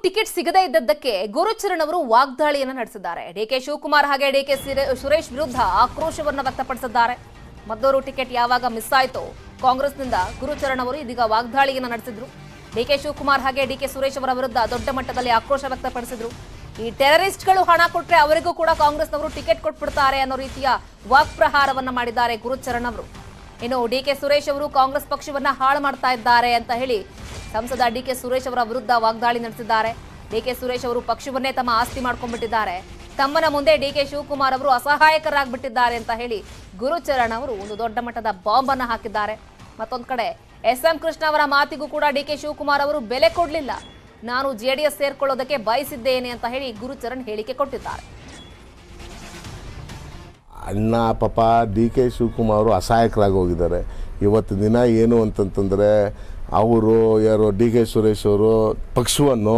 Ticket ಸಿಗದೇ ಇದ್ದದ್ದಕ್ಕೆ ಗುರುಚರಣ್ ಅವರು ವಾಗ್ದಾಳಿಯನ್ನ ನಡೆಸಿದ್ದಾರೆ. ಡಿಕೆ ಶಿವಕುಮಾರ್ ಹಾಗೆ ಡಿಕೆ ಸುರೇಶ್ ವಿರುದ್ಧ ಆಕ್ರೋಶವನ್ನ ವ್ಯಕ್ತಪಡಿಸಿದ್ದಾರೆ. ಮದ್ದೂರು ಟಿಕೆಟ್ ಯಾವಾಗ ಮಿಸ್ ಆಯಿತು ಕಾಂಗ್ರೆಸ್ನಿಂದ ಗುರುಚರಣ್ ಅವರು ಇದೀಗ ವಾಗ್ದಾಳಿಯನ್ನ ನಡೆಸಿದ್ರು. ಡಿಕೆ ಶಿವಕುಮಾರ್ ಹಾಗೆ ಡಿಕೆ ಸುರೇಶ್ ಅವರ ವಿರುದ್ಧ ದೊಡ್ಡ ಮಟ್ಟದಲ್ಲಿ ಆಕ್ರೋಶ ವ್ಯಕ್ತಪಡಿಸಿದ್ರು. ಈ ಟೆರರಿಸ್ಟ್ಗಳು ಹಣ ಕೊಟ್ಟರೆ ಅವರಿಗೂ ಕೂಡ ಕಾಂಗ್ರೆಸ್ನವರು ಟಿಕೆಟ್ ಕೊಟ್ಬಿಡ್ತಾರೆ ಅನ್ನೋ ರೀತಿಯ ವಾಕ್ಪ್ರಹಾರವನ್ನ ಮಾಡಿದ್ದಾರೆ ಗುರುಚರಣ್ ಅವರು. ಇನ್ನು ಡಿಕೆ ಸುರೇಶ್ ಅವರು ಕಾಂಗ್ರೆಸ್ ಪಕ್ಷವನ್ನ ಹಾಳು ಮಾಡ್ತಾ ಇದ್ದಾರೆ ಅಂತ ಹೇಳಿ ಸಂಸದ ಡಿಕೆ ಸುರೇಶ್ ಅವರ ವಿರುದ್ಧ ವಾಗ್ದಾಳಿ ನಡೆಸಿದ್ದಾರೆ. ಡಿಕೆ ಸುರೇಶ್ ಅವರು ಪಕ್ಷವನ್ನೇ ತಮ್ಮ ಆಸ್ತಿ ಮಾಡ್ಕೊಂಡ್ಬಿಟ್ಟಿದ್ದಾರೆ, ತಮ್ಮನ ಮುಂದೆ ಡಿಕೆ ಶಿವಕುಮಾರ್ ಅವರು ಅಸಹಾಯಕರಾಗ್ಬಿಟ್ಟಿದ್ದಾರೆ ಅಂತ ಹೇಳಿ ಗುರುಚರಣ್ ಅವರು ಒಂದು ದೊಡ್ಡ ಮಟ್ಟದ ಬಾಂಬ್ ಅನ್ನ ಹಾಕಿದ್ದಾರೆ. ಮತ್ತೊಂದು ಕಡೆ ಎಸ್.ಎಂ. ಕೃಷ್ಣ ಅವರ ಮಾತಿಗೂ ಕೂಡ ಡಿಕೆ ಶಿವಕುಮಾರ್ ಅವರು ಬೆಲೆ ಕೊಡಲಿಲ್ಲ, ನಾನು ಜೆಡಿಎಸ್ ಸೇರ್ಕೊಳ್ಳೋದಕ್ಕೆ ಬಯಸಿದ್ದೇನೆ ಅಂತ ಹೇಳಿ ಗುರುಚರಣ್ ಹೇಳಿಕೆ ಕೊಟ್ಟಿದ್ದಾರೆ. ಅಣ್ಣ ಪಾಪ ಡಿ ಕೆ ಶಿವಕುಮಾರ್ ಅವರು ಅಸಹಾಯಕರಾಗಿ ಹೋಗಿದ್ದಾರೆ. ಇವತ್ತು ದಿನ ಏನು ಅಂತಂತಂದರೆ ಅವರು ಯಾರು ಡಿ ಕೆ ಸುರೇಶ್ ಅವರು ಪಕ್ಷವನ್ನು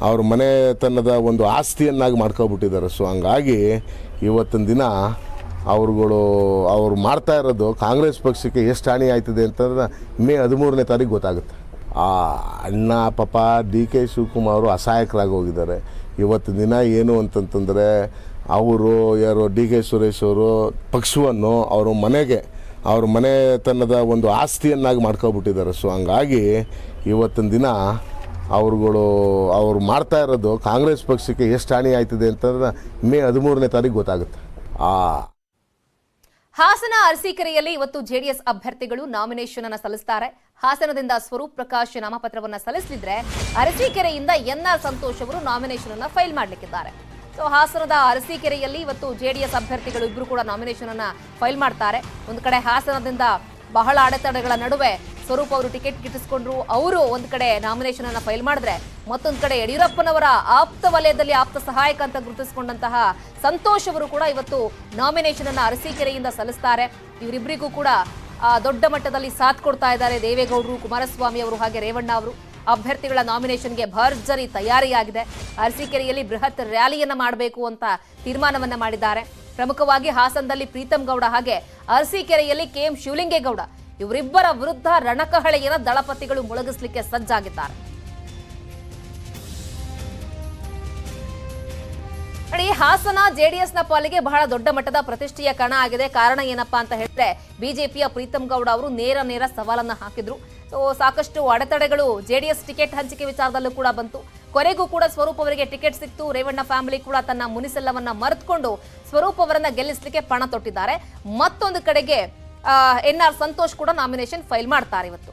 ಅವ್ರ ಮನೆತನದ ಒಂದು ಆಸ್ತಿಯನ್ನಾಗಿ ಮಾಡ್ಕೊಬಿಟ್ಟಿದ್ದಾರೆ. ಸೊ ಹಂಗಾಗಿ ಇವತ್ತಿನ ದಿನ ಅವ್ರು ಮಾಡ್ತಾ ಇರೋದು ಕಾಂಗ್ರೆಸ್ ಪಕ್ಷಕ್ಕೆ ಎಷ್ಟು ಹಾನಿ ಆಯ್ತದೆ ಅಂತಂದ್ರೆ ಮೇ 13ನೇ ತಾರೀಕು ಗೊತ್ತಾಗುತ್ತೆ. ಅಣ್ಣ ಪಾಪ ಡಿ ಕೆ ಶಿವಕುಮಾರ್ ಅವರು ಅಸಹಾಯಕರಾಗಿ ಹೋಗಿದ್ದಾರೆ. ಇವತ್ತು ದಿನ ಏನು ಅಂತಂತಂದರೆ ಅವರು ಯಾರು ಡಿ ಕೆ ಸುರೇಶ್ ಅವರು ಪಕ್ಷವನ್ನು ಅವ್ರ ಮನೆತನದ ಒಂದು ಆಸ್ತಿಯನ್ನಾಗಿ ಮಾಡ್ಕೊಬಿಟ್ಟಿದ್ದಾರೆ. ಸೊ ಹಂಗಾಗಿ ಇವತ್ತಿನ ದಿನ ಅವ್ರು ಮಾಡ್ತಾ ಇರೋದು ಕಾಂಗ್ರೆಸ್ ಪಕ್ಷಕ್ಕೆ ಎಷ್ಟು ಹಾನಿ ಆಯ್ತದೆ ಅಂತಂದ್ರೆ ಮೇ 13ನೇ ತಾರೀಕು ಗೊತ್ತಾಗುತ್ತೆ. ಹಾಸನ ಅರಸೀಕೆರೆಯಲ್ಲಿ ಇವತ್ತು ಜೆಡಿಎಸ್ ಅಭ್ಯರ್ಥಿಗಳು ನಾಮಿನೇಷನ್ ಅನ್ನು ಸಲ್ಲಿಸುತ್ತಾರೆ. ಹಾಸನದಿಂದ ಸ್ವರೂಪ್ ಪ್ರಕಾಶ್ ನಾಮಪತ್ರವನ್ನು ಸಲ್ಲಿಸಲಿದ್ರೆ ಅರಸೀಕೆರೆಯಿಂದ ಎನ್ಆರ್ ಸಂತೋಷ್ ಅವರು ನಾಮಿನೇಷನ್ ಅನ್ನು ಫೈಲ್ ಮಾಡಲಿಕ್ಕಿದ್ದಾರೆ. ಸೊ ಹಾಸನದ ಅರಸೀಕೆರೆಯಲ್ಲಿ ಇವತ್ತು ಜೆಡಿಎಸ್ ಅಭ್ಯರ್ಥಿಗಳು ಇಬ್ಬರು ಕೂಡ ನಾಮಿನೇಷನ್ ಅನ್ನು ಫೈಲ್ ಮಾಡ್ತಾರೆ. ಒಂದು ಕಡೆ ಹಾಸನದಿಂದ ಬಹಳ ಅಡೆತಡೆಗಳ ನಡುವೆ ಸ್ವರೂಪ್ ಅವರು ಟಿಕೆಟ್ ಗಿಟ್ಟಿಸಿಕೊಂಡ್ರು, ಅವರು ಒಂದು ಕಡೆ ನಾಮಿನೇಷನ್ ಅನ್ನು ಫೈಲ್ ಮಾಡಿದ್ರೆ, ಮತ್ತೊಂದು ಕಡೆ ಯಡಿಯೂರಪ್ಪನವರ ಆಪ್ತ ವಲಯದಲ್ಲಿ ಆಪ್ತ ಸಹಾಯಕ ಅಂತ ಗುರುತಿಸಿಕೊಂಡಂತಹ ಸಂತೋಷ್ ಅವರು ಕೂಡ ಇವತ್ತು ನಾಮಿನೇಷನ್ ಅನ್ನು ಅರಸೀಕೆರೆಯಿಂದ ಸಲ್ಲಿಸ್ತಾರೆ. ಇವರಿಬ್ಬರಿಗೂ ಕೂಡ ದೊಡ್ಡ ಮಟ್ಟದಲ್ಲಿ ಸಾಥ್ ಕೊಡ್ತಾ ಇದ್ದಾರೆ ದೇವೇಗೌಡರು, ಕುಮಾರಸ್ವಾಮಿ ಅವರು ಹಾಗೆ ರೇವಣ್ಣ ಅವರು. ಅಭ್ಯರ್ಥಿಗಳ ನಾಮಿನೇಷನ್ಗೆ ಭರ್ಜರಿ ತಯಾರಿಯಾಗಿದೆ. ಅರಸೀಕೆರೆಯಲ್ಲಿ ಬೃಹತ್ ರ್ಯಾಲಿಯನ್ನ ಮಾಡಬೇಕು ಅಂತ ತೀರ್ಮಾನವನ್ನ ಮಾಡಿದ್ದಾರೆ. ಪ್ರಮುಖವಾಗಿ ಹಾಸನದಲ್ಲಿ ಪ್ರೀತಂ ಗೌಡ ಹಾಗೆ ಅರಸೀಕೆರೆಯಲ್ಲಿ ಕೆಎಂ ಶಿವಲಿಂಗೇಗೌಡ ಇವರಿಬ್ಬರ ವಿರುದ್ಧ ರಣಕಹಳೆಯನ್ನ ದಳಪತಿಗಳು ಮುಳುಗಿಸಲಿಕ್ಕೆ ಸಜ್ಜಾಗಿದ್ದಾರೆ. ಹಾಸನ ಜೆಡಿಎಸ್ನ ಪಾಲಿಗೆ ಬಹಳ ದೊಡ್ಡ ಮಟ್ಟದ ಪ್ರತಿಷ್ಠೆಯ ಕಣ ಆಗಿದೆ. ಕಾರಣ ಏನಪ್ಪಾ ಅಂತ ಹೇಳಿದ್ರೆ ಬಿಜೆಪಿಯ ಪ್ರೀತಂ ಗೌಡ ಅವರು ನೇರ ಸವಾಲನ್ನ ಹಾಕಿದ್ರು. ಸೊ ಸಾಕಷ್ಟು ಅಡೆತಡೆಗಳು ಜೆಡಿಎಸ್ ಟಿಕೆಟ್ ಹಂಚಿಕೆ ವಿಚಾರದಲ್ಲೂ ಕೂಡ ಬಂತು. ಕೊನೆಗೂ ಕೂಡ ಸ್ವರೂಪ್ ಅವರಿಗೆ ಟಿಕೆಟ್ ಸಿಕ್ತು. ರೇವಣ್ಣ ಫ್ಯಾಮಿಲಿ ಕೂಡ ತನ್ನ ಮುನಿಸೆಲ್ಲವನ್ನ ಮರೆತುಕೊಂಡು ಸ್ವರೂಪ್ ಅವರನ್ನ ಗೆಲ್ಲಿಸಲಿಕ್ಕೆ ಪಣ ತೊಟ್ಟಿದ್ದಾರೆ. ಮತ್ತೊಂದು ಕಡೆಗೆ ಎನ್ಆರ್ ಸಂತೋಷ್ ಕೂಡ ನಾಮಿನೇಷನ್ ಫೈಲ್ ಮಾಡ್ತಾರೆ ಇವತ್ತು.